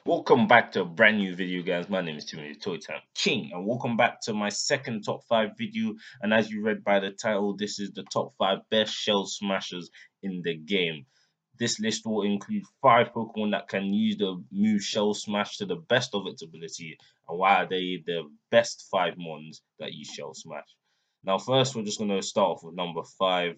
Welcome back to a brand new video, guys. My name is Timothy Toy Time King, and welcome back to my second top 5 video. And as you read by the title, this is the top 5 best shell smashers in the game. This list will include 5 Pokemon that can use the move Shell Smash to the best of its ability, and why are they the best 5 mons that use Shell Smash. Now, first, we're just going to start off with number 5.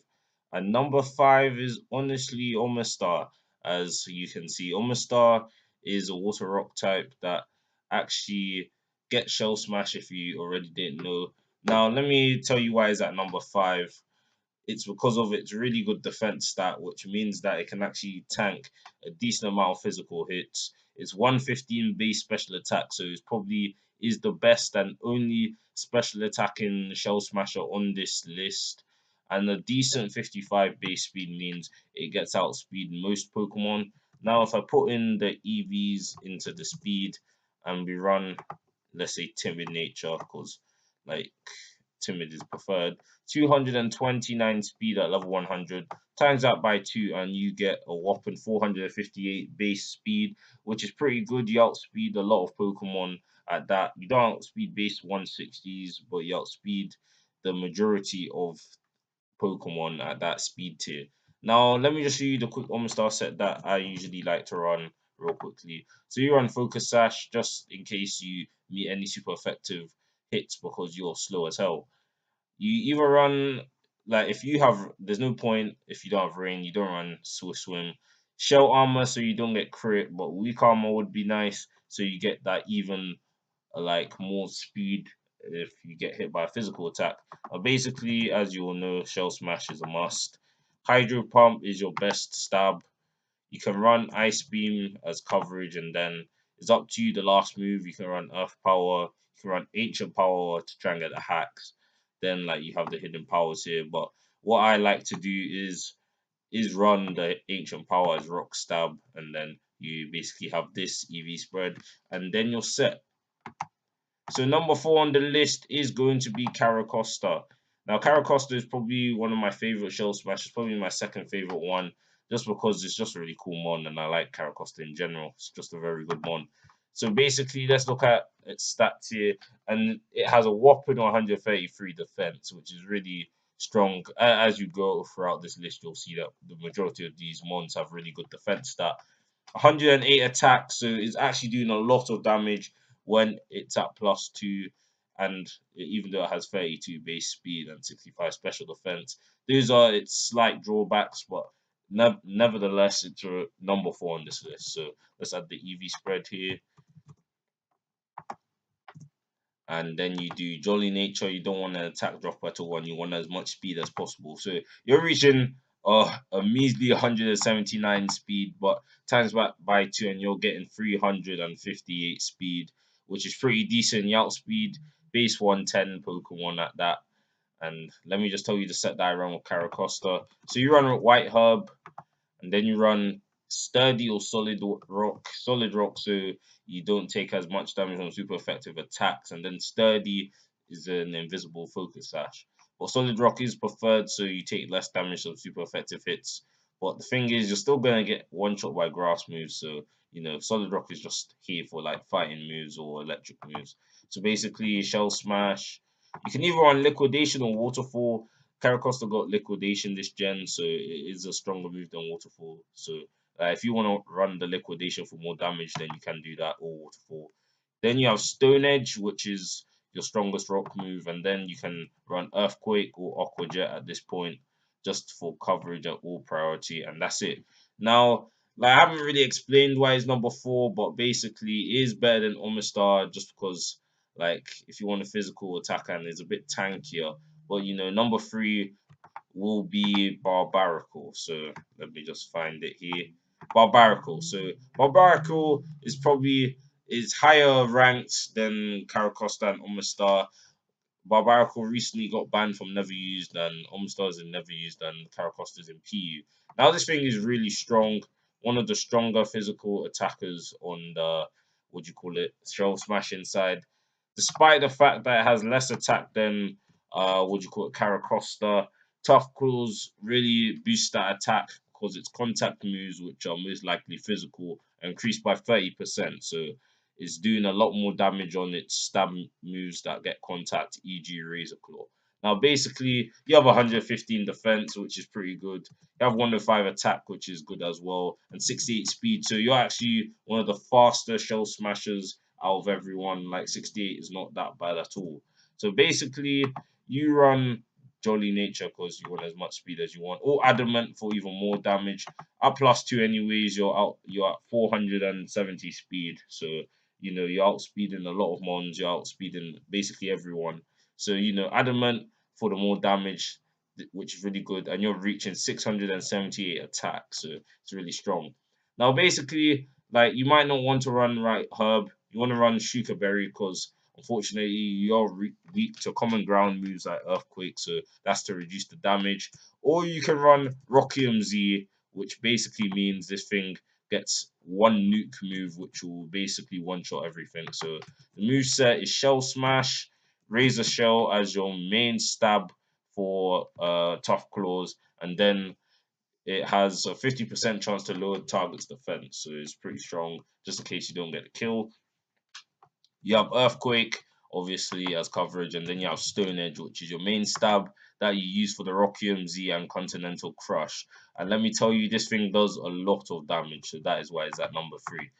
And number 5 is honestly Omastar. As you can see, Omastar is a water rock type that actually gets shell smash if you already didn't know. Now let me tell you why it's at number 5. It's because of its really good defense stat, which means that it can actually tank a decent amount of physical hits. It's 115 base special attack, so it's probably is the best and only special attacking shell smasher on this list. And a decent 55 base speed means it gets outspeed most Pokemon. Now, if I put in the EVs into the speed and we run, let's say, timid nature, because like timid is preferred, 229 speed at level 100, times that by 2, and you get a whopping 458 base speed, which is pretty good. You outspeed a lot of Pokemon at that. You don't outspeed base 160s, but you outspeed the majority of Pokemon at that speed tier. Now, let me just show you the quick Omastar set that I usually like to run real quickly. So you run Focus Sash just in case you meet any super effective hits because you're slow as hell. You either run, like, if you have, there's no point if you don't have rain, you don't run Swift Swim. Shell armor so you don't get crit, but weak armor would be nice so you get that even like more speed if you get hit by a physical attack. Basically, as you all know, Shell Smash is a must. Hydro Pump is your best stab. You can run Ice Beam as coverage, and then it's up to you the last move. You can run Earth Power, you can run Ancient Power to try and get the hacks. Then like you have the hidden powers here. But what I like to do is run the Ancient Power as Rock Stab, and then you basically have this EV spread, and then you're set. So number 4 on the list is going to be Caracosta. Now Caracosta is probably one of my favorite shell smashers, probably my second favorite one, just because it's just a really cool mon and I like Caracosta in general. It's just a very good mon. So basically, let's look at its stats here, and it has a whopping 133 defense, which is really strong. As you go throughout this list, you'll see that the majority of these mons have really good defense stat. 108 attack, so it's actually doing a lot of damage when it's at +2, and even though it has 32 base speed and 65 special defense, those are its slight drawbacks, but nevertheless, it's a number 4 on this list. So let's add the EV spread here, and then you do Jolly Nature. You don't want an attack drop at all, and you want as much speed as possible. So you're reaching a measly 179 speed, but times that by 2, and you're getting 358 speed, which is pretty decent. You outspeed base 110 Pokemon at that. And let me just tell you the set that I run with Caracosta. So you run with White Herb, and then you run sturdy or solid rock, so you don't take as much damage on super effective attacks, and then sturdy is an invisible focus sash. But solid rock is preferred, so you take less damage on super effective hits. But the thing is, you're still gonna get one shot by grass moves, so solid rock is just here for like fighting moves or electric moves. So basically, shell smash. You can either run liquidation or waterfall. Caracosta got liquidation this gen, so it is a stronger move than waterfall. So if you want to run the liquidation for more damage, then you can do that, or waterfall. Then you have Stone Edge, which is your strongest rock move, and then you can run Earthquake or Aqua Jet at this point, just for coverage at all priority, and that's it. Now, like, I haven't really explained why it's number 4, but basically it is better than Omastar just because, like, if you want a physical attacker and it's a bit tankier. But number 3 will be Barbaracle. So let me just find it here. Barbaracle. So Barbaracle is higher ranked than Caracosta and Omastar. Barbaracle recently got banned from Never Used, and Omastar is in Never Used, and Caracosta is in PU. Now this thing is really strong. One of the stronger physical attackers on the shell smashing side. Despite the fact that it has less attack than Caracosta, Tough Quills really boost that attack because it's contact moves which are most likely physical increased by 30%. So it's doing a lot more damage on its stab moves that get contact, e.g. Razor Claw. Now, basically, you have 115 defense, which is pretty good. You have 105 attack, which is good as well, and 68 speed. So you're actually one of the faster shell smashers out of everyone. Like 68 is not that bad at all. So basically, you run Jolly Nature because you want as much speed as you want, or Adamant for even more damage. At +2, anyways, you're at 470 speed. So you're outspeeding a lot of mons. You're outspeeding basically everyone. So Adamant for the more damage, which is really good, and you're reaching 678 attack, so it's really strong. Now, basically, like you might not want to run right Herb. You want to run Shuka Berry because unfortunately you're weak to common ground moves like Earthquake, so that's to reduce the damage. Or you can run Rockium Z, which basically means this thing gets one nuke move, which will basically one-shot everything. So the move set is Shell Smash, Razor Shell as your main stab for Tough Claws, and then it has a 50% chance to lower target's defense, so it's pretty strong, just in case you don't get a kill. You have Earthquake, obviously, as coverage, and then you have Stone Edge, which is your main stab that you use for the Rockium Z and Continental Crush. And let me tell you, this thing does a lot of damage, so that is why it's at number 3.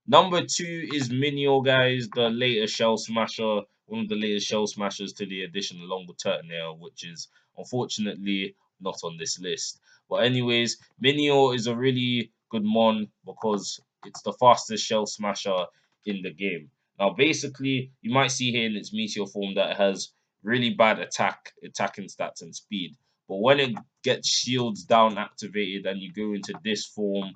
Number 2 is Minio, guys, the latest Shell Smasher, one of the latest Shell Smashers to the addition along with Turtonail, which is unfortunately not on this list. But anyways, Minio is a really good mon because it's the fastest Shell Smasher in the game. Now, basically, you might see here in its Meteor form that it has really bad attacking stats and speed. But when it gets shields down activated and you go into this form,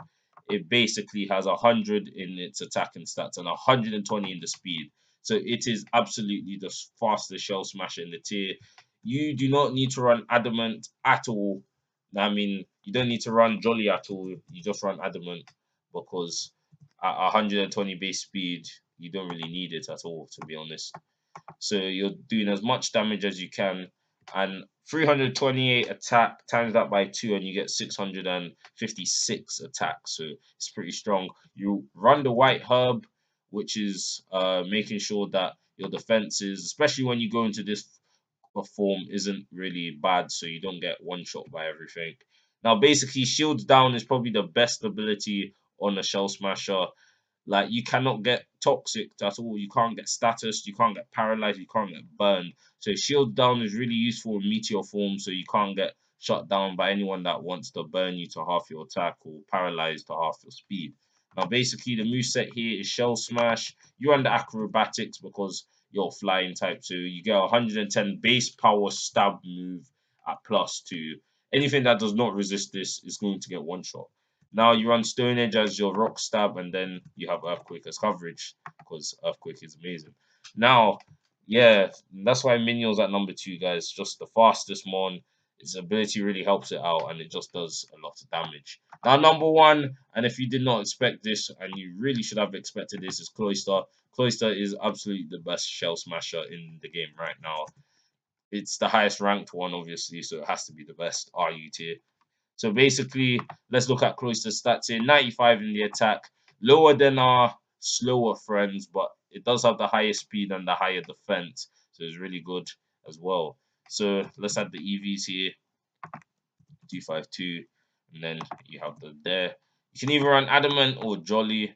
it basically has 100 in its attacking stats and 120 in the speed. So it is absolutely the fastest shell smasher in the tier. You do not need to run Adamant at all. I mean, you don't need to run Jolly at all. You just run Adamant because at 120 base speed, you don't really need it at all, to be honest. So you're doing as much damage as you can, and 328 attack times that by 2 and you get 656 attack, so it's pretty strong. You run the White Herb, which is making sure that your defenses, especially when you go into this form, isn't really bad, so you don't get one shot by everything. Now, basically, Shields Down is probably the best ability on a Shell Smasher. Like, you cannot get toxic at all. You can't get status. You can't get paralyzed. You can't get burned. So shield down is really useful in meteor form, so you can't get shut down by anyone that wants to burn you to half your attack or paralyze to half your speed. Now, basically, the moveset here is Shell Smash. You're under acrobatics because you're flying type, so you get 110 base power stab move at +2. Anything that does not resist this is going to get one shot. Now you run Stone Edge as your rock stab, and then you have Earthquake as coverage because Earthquake is amazing. Now, yeah, that's why Minion's at number 2, guys. Just the fastest mon. Its ability really helps it out, and it just does a lot of damage. Now, number 1, and if you did not expect this, and you really should have expected this, is Cloyster. Cloyster is absolutely the best shell smasher in the game right now. It's the highest ranked one, obviously, so it has to be the best RU tier. So basically, let's look at Cloyster's stats here. 95 in the attack, lower than our slower friends, but it does have the highest speed and the higher defense, so it's really good as well. So let's add the EVs here, 252, and then you have the there. You can either run Adamant or Jolly.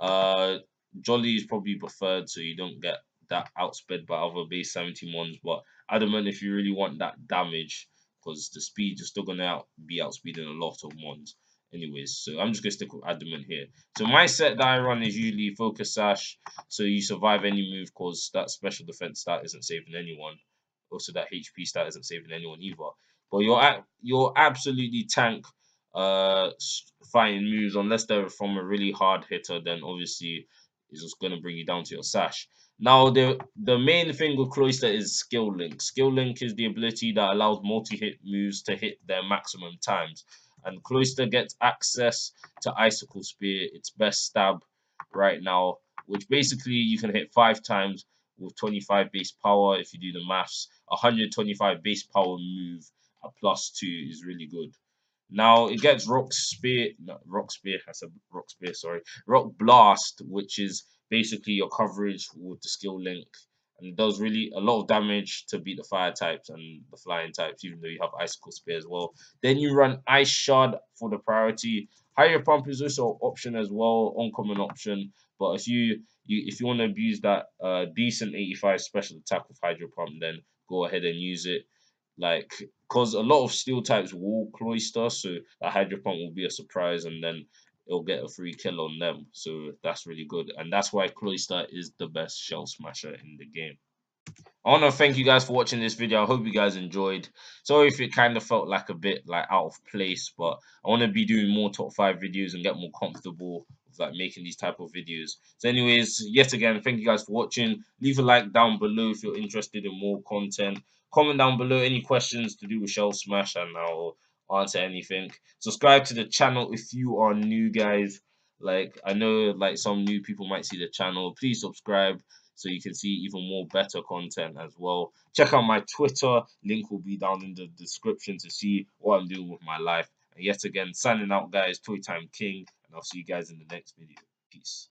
Jolly is probably preferred, so you don't get that outsped by other base 70 mons, but Adamant if you really want that damage, because the speed you're still gonna be outspeeding a lot of mons. Anyways, so I'm just gonna stick with Adamant here. So my set that I run is usually Focus Sash, so you survive any move because that special defense stat isn't saving anyone. Also, that HP stat isn't saving anyone either. But you're absolutely tank fighting moves unless they're from a really hard hitter. Then obviously it's just gonna bring you down to your sash. Now, the main thing with Cloyster is Skill Link. Skill Link is the ability that allows multi-hit moves to hit their maximum times. And Cloyster gets access to Icicle Spear, its best stab right now, which basically you can hit 5 times with 25 base power if you do the maths. 125 base power move at +2 is really good. Now it gets Rock Spear, no, Rock Spear. I said Rock Spear. Sorry, Rock Blast, which is basically your coverage with the skill link, and it does really a lot of damage to beat the fire types and the flying types, even though you have Icicle Spear as well. Then you run Ice Shard for the priority. Hydro Pump is also an option as well, uncommon option. But if you want to abuse that decent 85 special attack with Hydro Pump, then go ahead and use it. Like, because a lot of steel types will cloister, so that Hydro Pump will be a surprise, and then it'll get a free kill on them. So that's really good, and that's why cloister is the best shell smasher in the game. I want to thank you guys for watching this video. I hope you guys enjoyed. Sorry if it kind of felt like a bit like out of place, but I want to be doing more top 5 videos and get more comfortable with like making these type of videos. So anyways, yet again, thank you guys for watching. Leave a like down below if you're interested in more content. Comment down below any questions to do with Shell Smash and I'll answer anything. Subscribe to the channel if you are new, guys. Like, I know like some new people might see the channel. Please subscribe so you can see even more better content as well. Check out my Twitter. Link will be down in the description to see what I'm doing with my life. And yet again, signing out, guys. Toy Time King, and I'll see you guys in the next video. Peace.